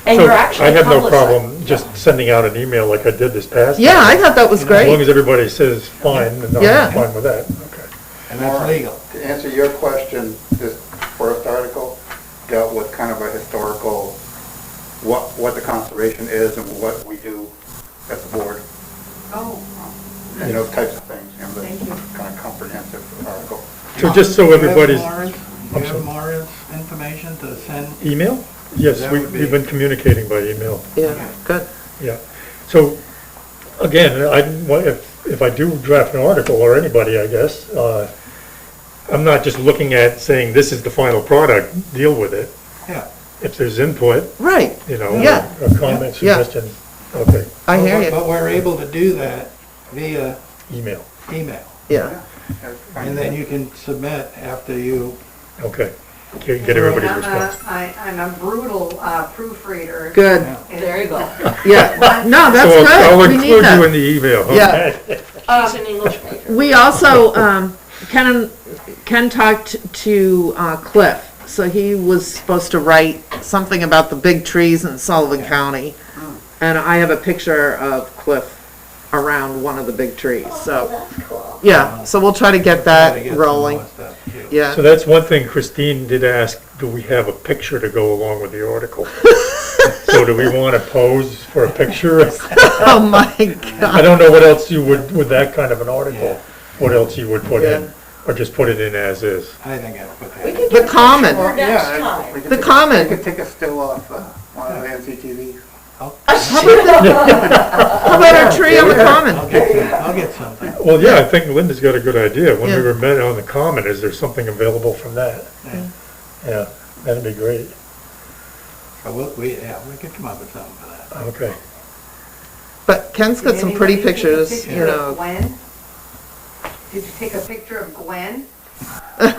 And So you're actually I have no publicizing. problem just sending out an email like I did this past. Yeah, I time. thought that was As long great. as everybody says fine, then Yeah. I'm fine with that. Okay. And that's legal. To answer your question, this first article dealt with kind of a historical, what the conservation is and what we do as a board, Oh, those types of things, Thank you. the kind of comprehensive article. So just so everybody's, Do I'm you sorry. have Maura's information to send? email? Yes, That would be- we've been communicating by email, Yeah, good. yeah. So, again, if I do draft an article, or anybody, I guess, I'm not just looking at saying this is the final product, deal with it. Yeah. If there's input, Right, a Yeah. comment, Yeah. suggestion, okay, I hear you. But we're able to do that via email, email. Yeah, That's fine. And then you can submit after you, okay. Get everybody's response. I'm a brutal proofreader. good. yeah. There you go. Yeah, no, that's So I'll good. We need include you that. in the email, Yeah. okay? She's an English major. We also, Ken talked to Cliff, so he was supposed to write something about the big trees in Sullivan County. And I have a picture of Cliff around one of the big trees, so, That's cool. yeah, so we'll try to get try to get that some rolling. more stuff, too. Yeah. So that's one thing Christine did ask, do we have a picture to go along with the article? So do we want to pose for a picture? Oh, my I God. don't know what else you would, with that kind of an article, what else you would put in, Yeah. or just put it in as is. I think I'd put We that. can The get common. for next Yeah, time. we could The take- common. We could take a still off one of the NCTVs. How about our tree on the common? I'll get something. Well, yeah, I think Linda's got a good idea. When we Yeah. were met on the common, is there something available from that? Yeah. Yeah, that'd be great. So we could come up with something for that. Okay. But Ken's got some pretty Did anybody take a pictures, picture you of know. Gwen? Did you take a picture of Gwen? I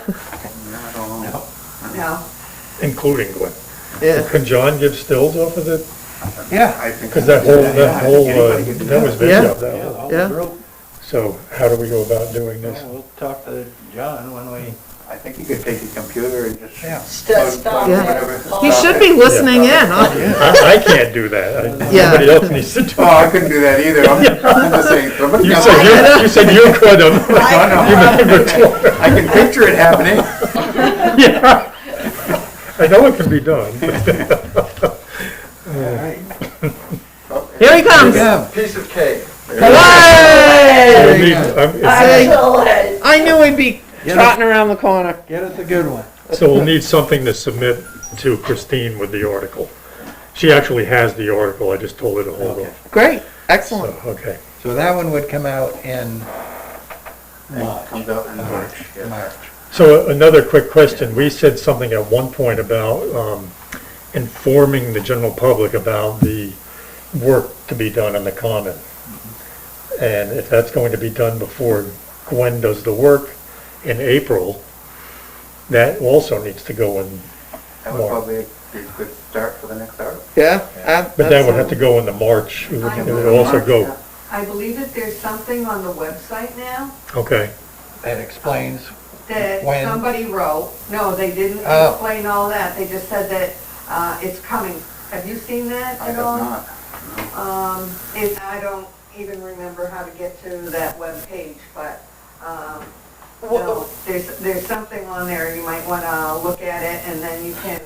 don't know. No. Including Gwen. Yeah. Can John give stills off of it? Yeah. I think. Because that was Yeah. video, that Yeah, was. the whole Yeah. group. So how do we go about doing this? We'll talk to John when we, I think you could take your computer and just. yeah. Stop Yeah. there. He should be listening in, huh? I can't do that. Yeah. Somebody else needs to do Oh, it. I couldn't do that either. I'm just saying, somebody You else. said you could have. I can picture it happening. Yeah. I know it can be done. All right. Here he comes. Yeah. Piece of cake. I Hey! mean, Excellent. I knew he'd be trotting around the corner. Get us a good one. So we'll need something to submit to Christine with the article. She actually has the article, I just told her to hold Okay. off. Great, So, excellent. okay. So that one would come out in March. Comes out in March. yeah. March. So another quick question. We said something at one point about informing the general public about the work to be done on the common. And if that's going to be done before Gwen does the work in April, that also needs to go in, That would probably be a good start for the next article. Yeah? but that would have to go into March. It would also go, I believe that there's something on the website now okay. That explains, that When? somebody wrote. No, they didn't Oh. explain all that. They just said that it's coming. Have you seen that I at have all? not. I don't even remember how to get to that webpage, but, Wha- no, there's something on there. You might want to look at it and then you can,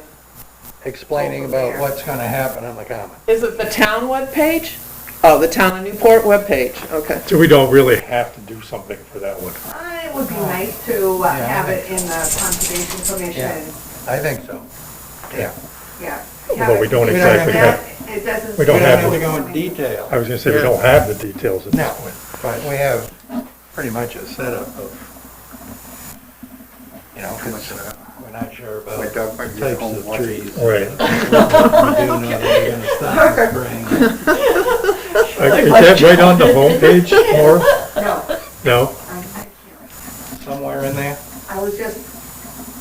explaining about what's gonna happen on the common. Is it the town webpage? Oh, the Town of Newport webpage, okay. So we don't really have to do something for that one. it would be nice to I have it think in the Conservation Commission. I think so. Yeah. Yeah. Although we don't We don't exactly have have, It doesn't. We We don't don't have have the- to go in detail, I was gonna say, we Yeah. don't have the details at this No. point. but we have pretty much a setup of, you know, 'cause we're not sure My about dog might be types home of watching. trees. Right. We do know that they're gonna start in spring. Is that right on the homepage, Laura? No, No? I can't. Somewhere in there? I was just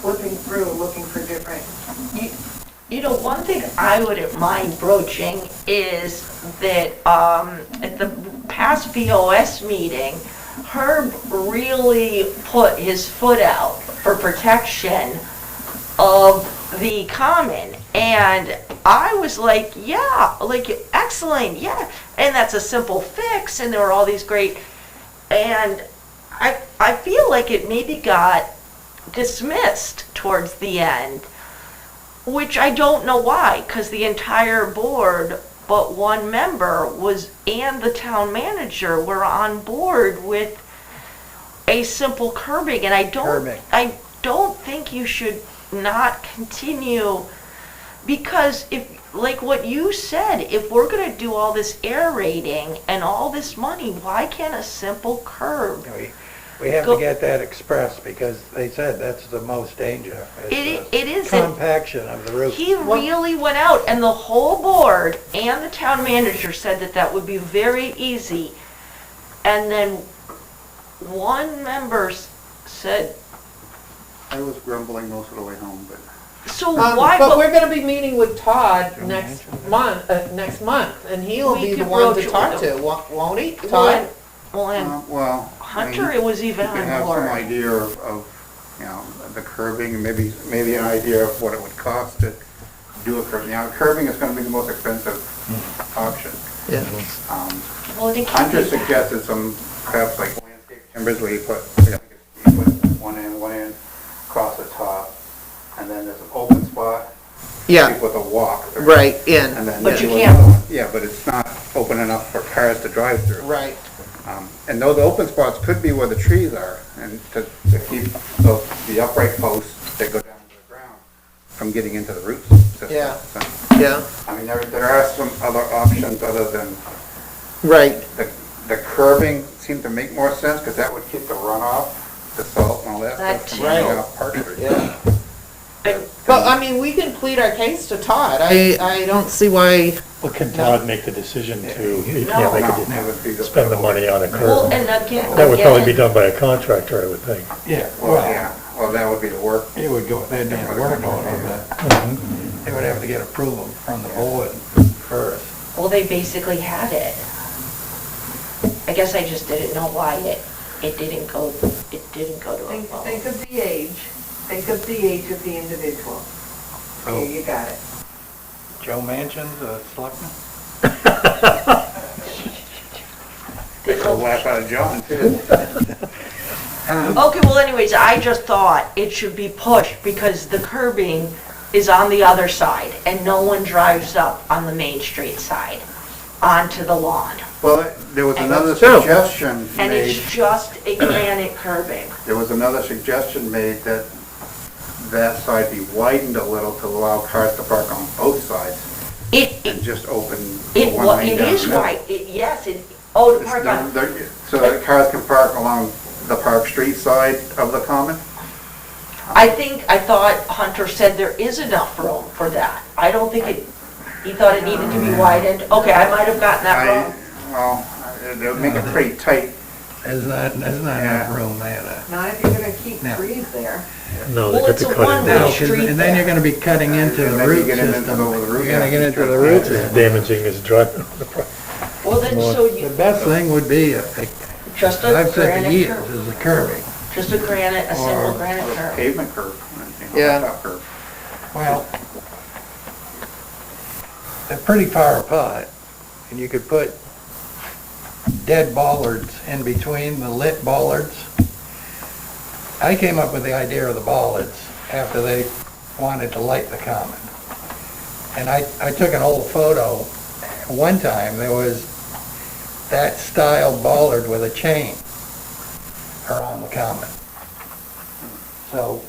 flipping through, looking for different, You know, one thing I wouldn't mind broaching is that at the past VOS meeting, Herb really put his foot out for protection of the common. And I was like, yeah, like, excellent, yeah. And that's a simple fix, and there were all these great, and I feel like it maybe got dismissed towards the end, which I don't know why, because the entire board but one member and the town manager were on board with a simple curbing, and I don't think you should not continue, because if, like what you said, if we're gonna do all this aerating and all this money, why can't a simple curb? We have to get that expressed, because they said that's the most danger. It is. Compaction of the roof. He really went out, and the whole board and the town manager said that that would be very easy. And then one member said, I was grumbling most of the way home, but. so why? But we're gonna be meeting with Todd next month, and he'll We be the could one to broach it talk with to, him. won't he, Well, Todd? and- well, and Well. I mean, Hunter, it was even You can on have some board. idea of, you know, the curbing, and maybe an idea of what it would cost to do a curbing. Now, curbing is gonna be the most expensive option. Yeah. Well, it Hunter can't be- suggested some, perhaps like landscape timbers where you put, you put one in, across the top, and then there's an open spot. Yeah, With a walk. through. right, in, And then. But you do can't- another one. Yeah, but it's not open enough for cars to drive through. right. And those open spots could be where the trees are, and to keep the upright posts that go down to the ground from getting into the root system. Yeah. So, Yeah, I mean, there are some other options other than right. the curbing seemed to make more sense, because that would keep the runoff, the salt and all that That stuff from running too. off Park Street. Yeah. But, I mean, we can plead our case to Todd. I don't see why, Well, can Todd make the decision to, he No. can't make No, a, it would be spend the money on a Well, curb? and again. That would probably be done by a contractor, I would think. Yeah, Well, yeah, well, that would be the work. it would go, they'd need to work on it, Mhm. they would have to get approval from the board first. Well, they basically had it. I guess I just didn't know why it didn't go to a vote. Think of the age, of the individual. There, you got it. Joe Manchin's a selectman? They'll laugh out of John, too. Okay, well anyways, I just thought it should be pushed because the curbing is on the other side and no one drives up on the Main Street side onto the lawn. Well, there was And another that's true. suggestion And made. it's just a granite curbing. There was another suggestion made that that side be widened a little to allow cars to park on both sides and just open one Well, lane it down is the middle. right, to It's park on, So that cars can park along the Park Street side of the common? I thought Hunter said there is enough room for that. I don't think he thought it needed to be widened. Okay, I might have gotten that wrong. Well, it would make it pretty tight. There's not Yeah. enough room there to. Not if you're gonna keep No. trees there. No, Well, they got it's to a cut it one-way down. No, 'cause- street and then you're there. gonna be cutting into And the then you root get into system. the root, You're gonna yeah. get into the root It's system. damaging his drive. Well, then, so The you, best thing would be, just a I've said for granite years, curb. is the curbing. Just a simple Or- granite Or curb. pavement curb. Yeah. Top curb. Well, they're pretty far apart, and you could put dead bollards in between the lit bollards. I came up with the idea of the bollards after they wanted to light the common. And I took an old photo. One time, there was that style bollard with a chain around the common. So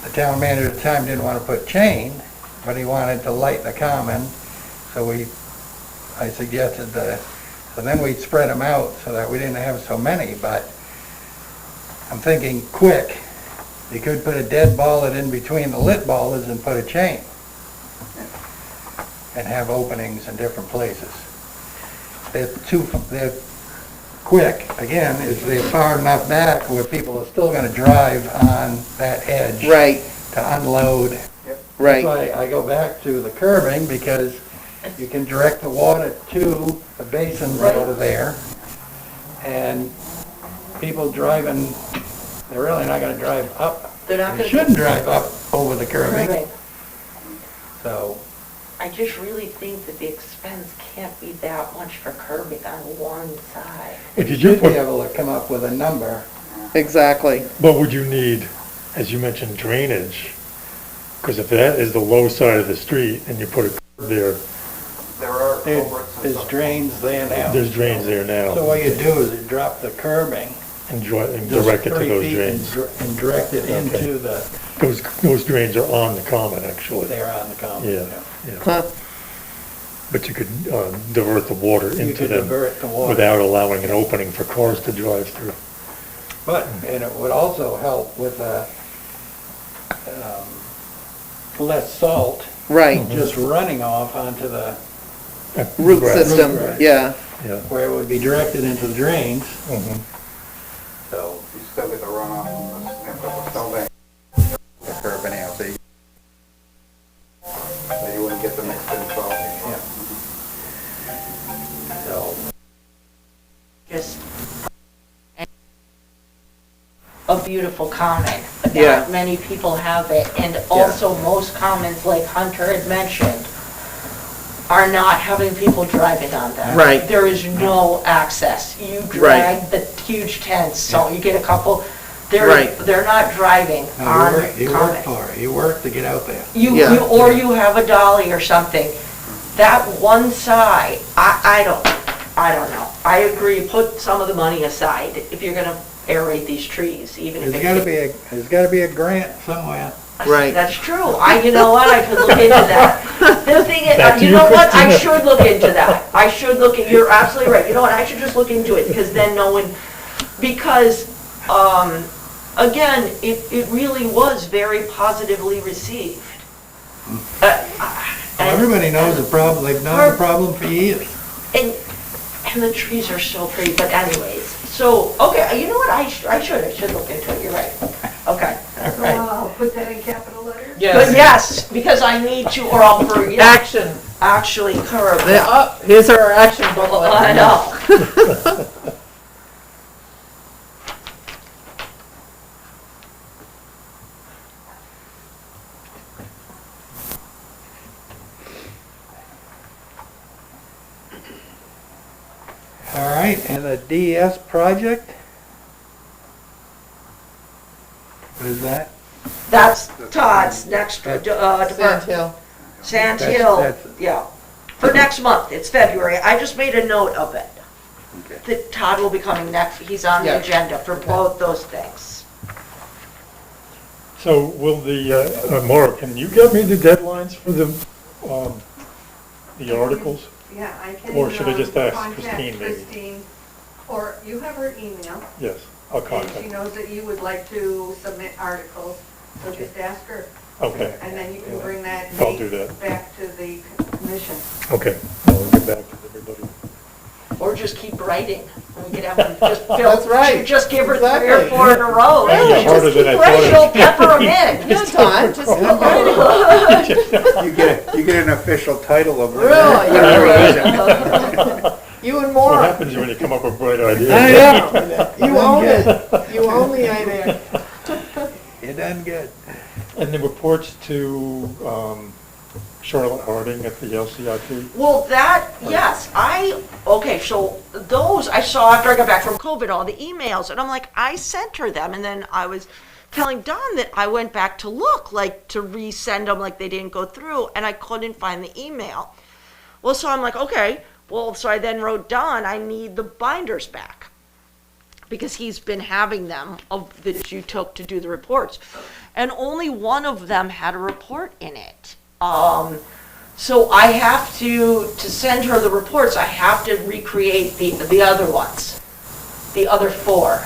the town manager at the time didn't want to put chain, but he wanted to light the common, so I suggested so then we'd spread them out so that we didn't have so many, but I'm thinking quick, you could put a dead bollard in between the lit bollards and put a chain and have openings in different places. They're quick, again, is they're far enough back where people are still gonna drive on that edge Right. to unload Right. That's why I go back to the curbing, because you can direct the water to the basins over there. And people driving, they're really not gonna drive up. They're not They gonna. shouldn't drive up over the curbing, Curbing. so. I just really think that the expense can't be that much for curbing on one side. If You you do should be put, able to come up with a number. Exactly. what would you need, as you mentioned, drainage? Because if that is the low side of the street and you put a curb there, There are There- culverts and There's stuff. drains there now. there's drains there So now, what you do is you drop the curbing. and just direct it to 3 those feet drains. And direct it into the, Those drains are on the common, actually. there on the common. Yeah, yeah. Huh. But you could divert the water You into could them divert the water. without allowing an opening for cars to drive through. But, and it would also help with less salt Right. just running off onto the, Root Grass. system, Right. yeah. Yeah. where it would be directed into the drains, Mhm. so. You still get the runoff from the stone bank. The curb anyhow, so you wouldn't get the mixed in salt. So, Just a beautiful comment. Yeah. Not many people have it, and also most comments, like Hunter had mentioned, are not having people driving on them. Right. There is no access. You drag the huge tents, so you get a couple, Right. they're not driving on you work common. for it, you work to get out there. Yeah. Or you have a dolly or something. That one side, I don't know. I agree, put some of the money aside if you're gonna aerate these trees, even if There's gotta be a grant somewhere. Right. That's true. You know what, I could look into that. The thing Back is, to you you, know what, I Christina. should look into that. You're absolutely right. You know what, I should just look into it, because then no one, because, again, it really was very positively received. Everybody knows the problem, they've known the problem for years. And the trees are so pretty, but anyways, so, okay, you know what, I should look into it, you're right. Okay. All right. I'll put that in capital letters. But yes, because I need to, or I'll, Action. actually curb. Here's our action booklet. I know. All right, and the DES project? What is that? That's Todd's next, Sand department. Hill. Sand That's- Hill, that's- yeah. For next month, it's February. I just made a note of it. Okay. That Todd will be coming next, he's on the Yeah. agenda for both those things. So will Maura, can you get me the deadlines for the articles? Yeah, I can. Or should I just ask contact Christine, maybe? Christine, or you have her email, Yes, I'll and contact. she knows that you would like to submit articles, so just ask her, Okay, and then you can bring that I'll do date that. back to the commission. okay. I'll get back to everybody. Or just keep writing. We could have them just fill. That's right. Just give her 3 or Exactly. 4 in a row. Really? Harder than I Just keep writing, thought. she'll pepper them in. You know, Todd, just keep writing. You get an official title of. Really? Whatever. You and What more. happens when you come up with bright ideas? I know. You own it. You own the idea. You're done good. And the reports to Charlotte Harding at the LCIP? Well, yes, okay, so those I saw after I got back from COVID, all the emails, and I'm like, I sent her them, and then I was telling Don that I went back to look, like, to resend them, like they didn't go through, and I couldn't find the email. Well, so I'm like, okay, well, so I then wrote Don, I need the binders back, because he's been having them that you took to do the reports, and only one of them had a report in it. So I have to send her the reports, I have to recreate the other ones, the other 4.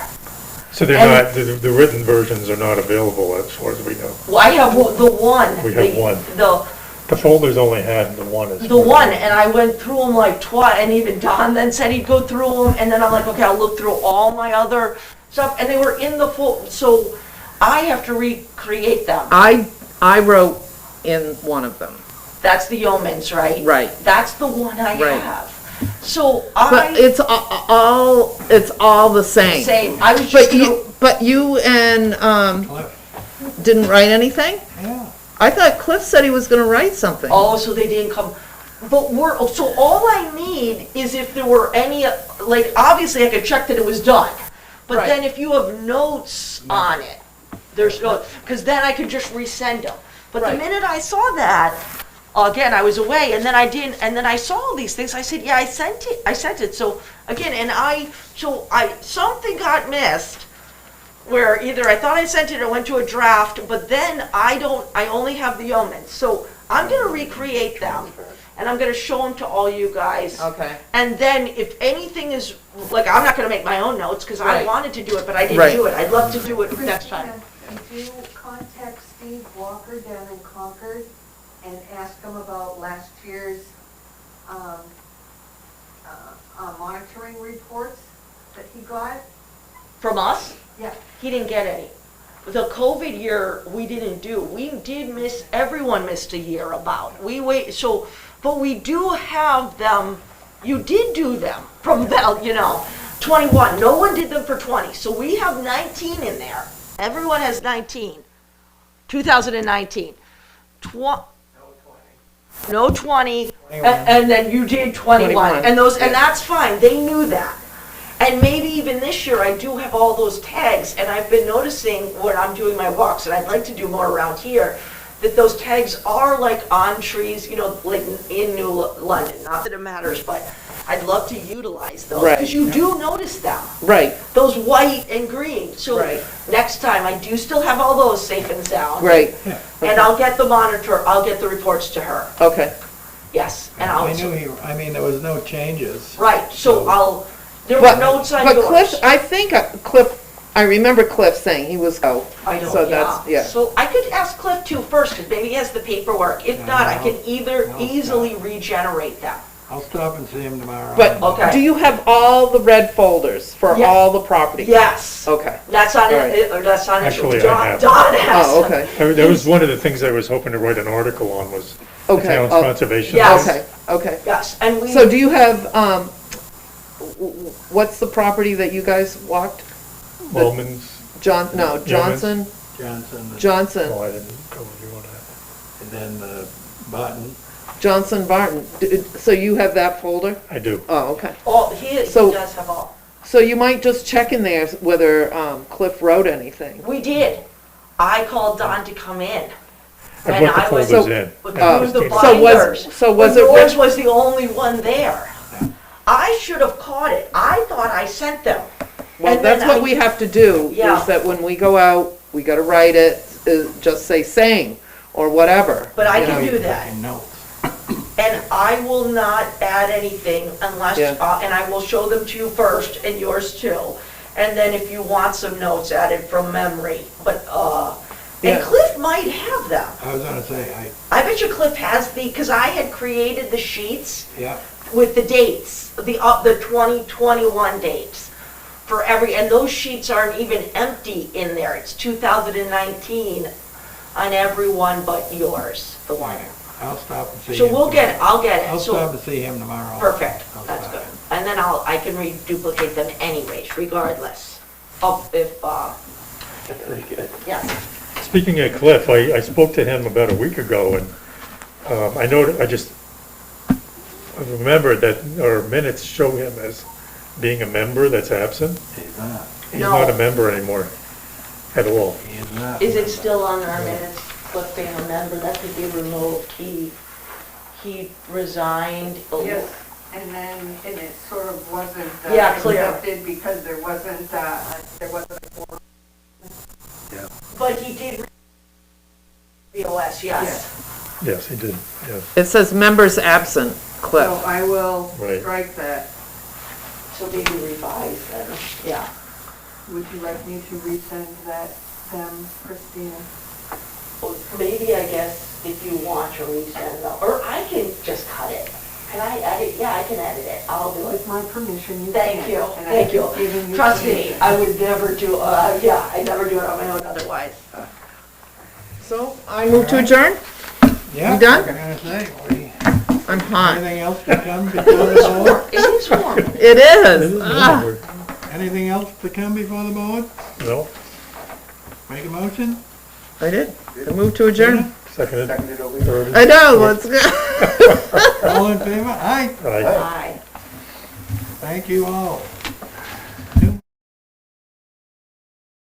So they're And- not, the written versions are not available as far as we know. Well, I have the one. We have one. The folders only had the one. The one, and I went through them like twice, and even Don then said he'd go through them, and then I'm like, okay, I'll look through all my other stuff, and they were in the full, so I have to recreate them. I wrote in one of them. That's the Yeomans, right? Right. That's the one I Right. have. So But it's all the same. same, I was just gonna, But you and, didn't write anything? Yeah. I thought Cliff said he was gonna write something. oh, so they didn't come. But so all I need is if there were any, like, obviously I could check that it was done. But Right. then if you have notes on it, there's no, because then I could just resend them. But the Right. minute I saw that, again, I was away, and then I didn't, and then I saw all these things, I said, yeah, I sent it, so, again, something got missed, where either I thought I sent it or went to a draft, but then I only have the omens, so I'm gonna recreate them, and I'm gonna show them to all you guys. Okay. And then if anything is, like, I'm not gonna make my own notes, because I Right. wanted to do it, but I didn't Right. do it, I'd love to do it next time. Did you contact Steve Walker down in Concord and ask him about last year's monitoring reports that he got? From us? Yeah. He didn't get any. The COVID year, we didn't do. We did miss, everyone missed a year about. But we do have them, you did do them from, 21. No one did them for 20. So we have 19 in there. Everyone has 19. 2019. No 20, and then you did 21. 21. And that's fine, they knew that. And maybe even this year, I do have all those tags, and I've been noticing when I'm doing my walks, and I'd like to do more around here, that those tags are like on trees, like in New London. Not that it matters, but I'd love to utilize those. Right. Because you do notice them, Right, those white and green. So Right. next time, I do still have all those safe and sound. right, And I'll get the monitor, I'll get the reports to her, okay. yes. And I I'll, knew there was no changes. right, so there were But, notes on but yours. Cliff, I think Cliff, I remember Cliff saying he was, I know, so that's, yeah. So I could ask Cliff too first, because maybe he has the paperwork. If not, I can No, easily regenerate them. I'll stop and see him tomorrow. But Okay. do you have all the red folders for Yeah. all the properties? Yes, Okay, that's on All right. it, or that's on it. Actually, I Don have. Don has oh, them. okay, That was one of the things I was hoping to write an article on, was the okay, town's oh, conservation. Yes. okay, okay. Yes, and we, So do you have, what's the property that you guys walked? Bowman's, Johnson, Johnson, Johnson, oh, I didn't go with you on that. and then Barton. Johnson Barton. So you have that folder? I do. Oh, okay. he So- does have all. So you might just check in there whether Cliff wrote anything. We did. I called Don to come in. I And brought the I was- folders in. With and the Christina- So binders. was But it yours writ- was the only one there. I should have caught it. I thought I sent them. Well, And then that's what I- we have to do, Yeah. is that when we go out, we gotta write it, just say same, or whatever. But I you can know. do that. And notes. And I will not add anything unless, Yeah. and I will show them to you first, and yours too. And then if you want some notes added from memory, but, Yeah. and Cliff might have them. I was gonna say, I bet you Cliff has because I had created the sheets yeah, with the dates, the 2021 dates for and those sheets aren't even empty in there. It's 2019 on every one but yours, the one. I'll stop and see So him. I'll get I'll it. stop So, and see him tomorrow. perfect, I'll that's stop. good. And then I can reduplicate them anyways, regardless of if, Very good. yes. Speaking of Cliff, I spoke to him about a week ago, and I remembered that our minutes show him as being a member that's absent. He's not, He's No. not a member anymore at all. he is not. Is it still on our minutes, Cliff being a member? That could be removed. He resigned. Yes, and then, and it sort of wasn't Yeah, clear. accepted because there wasn't a quorum. But he did BOS, yes. Yes, he did, yes. It says members absent, Cliff. So I will Right. strike that. So maybe revise then, yeah. Would you like me to resend that, them, Christina? Well, maybe, I guess, if you want to resend them, or I can just cut it. Can I edit? Yeah, I can edit it. I'll do it. With my permission, you can. Thank you, And I thank you. have given you Trust me, permission. I would never do, I never do it on my own otherwise. So I move to adjourn? Yeah. You done? I was gonna say, I'm hot. anything else to come before the board? It is warm. It is. Ah. Anything else to come before the board? No, Make a motion? I did. I moved to adjourn. seconded, Seconded over here. third. I know, let's go. All in favor? Aye. Aye. Aye. Thank you all.